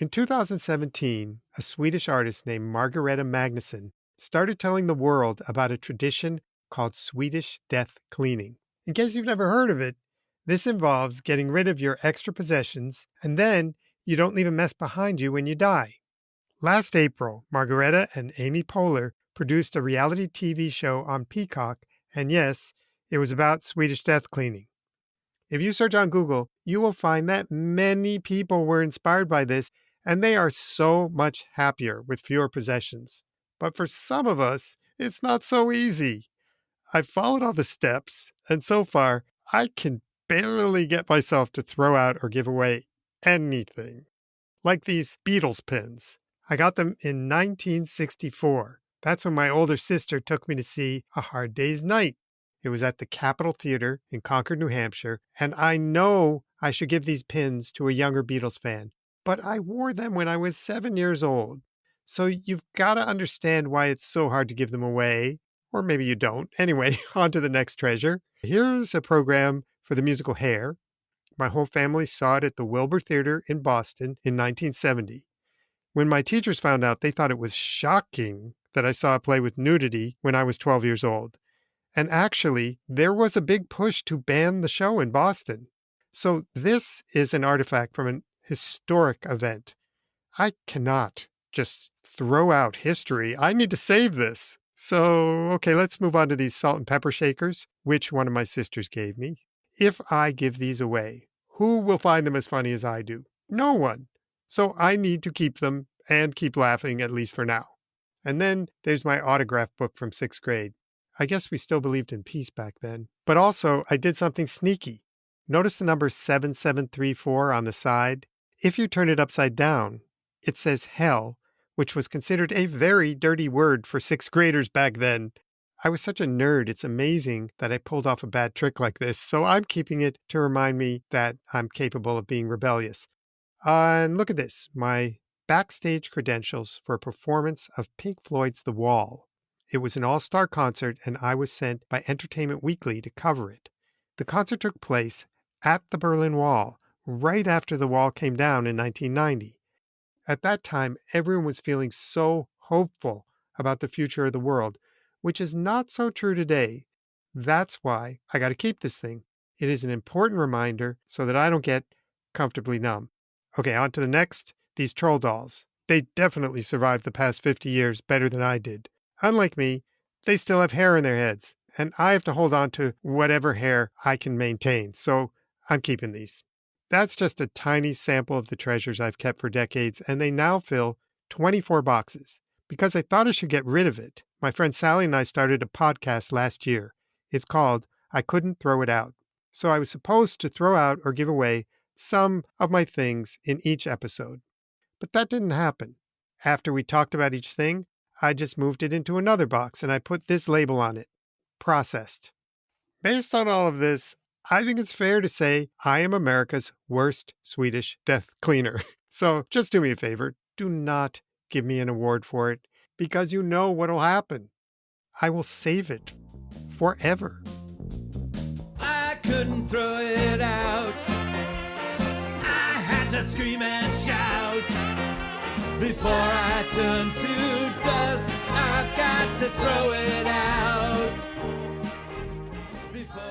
In 2017, a Swedish artist named Margareta Magnusson started telling the world about a tradition called Swedish death cleaning. In case you've never heard of it, this involves getting rid of your extra possessions and then you don't leave a mess behind you when you die. Last April, Margareta and Amy Poehler produced a reality TV show on Peacock, and yes, it was about Swedish death cleaning. If you search on Google, you will find that many people were inspired by this, and they are so much happier with fewer possessions. But for some of us, it's not so easy. I've followed all the steps, and so far, I can barely get myself to throw out or give away anything. Like these Beatles pins. I got them in 1964. That's when my older sister took me to see A Hard Day's Night. It was at the Capitol Theater in Concord, New Hampshire, and I know I should give these pins to a younger Beatles fan, but I wore them when I was 7 years old. So you've got to understand why it's so hard to give them away, or maybe you don't. Anyway, on to the next treasure. Here's a program for the musical Hair. My whole family saw it at the Wilbur Theater in Boston in 1970. When my teachers found out, they thought it was shocking that I saw a play with nudity when I was 12 years old. And actually, there was a big push to ban the show in Boston. So this is an artifact from an historic event. I cannot just throw out history. I need to save this. So, okay, let's move on to these salt and pepper shakers, which one of my sisters gave me. If I give these away, who will find them as funny as I do? No one. So I need to keep them and keep laughing, at least for now. And then there's my autograph book from 6th grade. I guess we still believed in peace back then. But also, I did something sneaky. Notice the number 7734 on the side? If you turn it upside down, it says hell, which was considered a very dirty word for 6th graders back then. I was such a nerd, it's amazing that I pulled off a bad trick like this, so I'm keeping it to remind me that I'm capable of being rebellious. And look at this, my backstage credentials for a performance of Pink Floyd's The Wall. It was an all-star concert, and I was sent by Entertainment Weekly to cover it. The concert took place at the Berlin Wall, right after the wall came down in 1990. At that time, everyone was feeling so hopeful about the future of the world, which is not so true today. That's why I got to keep this thing. It is an important reminder so that I don't get comfortably numb. Okay, on to the next. These troll dolls. They definitely survived the past 50 years better than I did. Unlike me, they still have hair in their heads, and I have to hold on to whatever hair I can maintain, so I'm keeping these. That's just a tiny sample of the treasures I've kept for decades, and they now fill 24 boxes. Because I thought I should get rid of it, my friend Sally and I started a podcast last year. It's called I Couldn't Throw It Out. So I was supposed to throw out or give away some of my things in each episode. But that didn't happen. After we talked about each thing, I just moved it into another box and I put this label on it, processed. Based on all of this, I think it's fair to say I am America's worst Swedish death cleaner. So just do me a favor, do not give me an award for it, because you know what'll happen. I will save it forever. I couldn't throw it out. I had to scream and shout. Before I turn to dust, I've got to throw it out. Before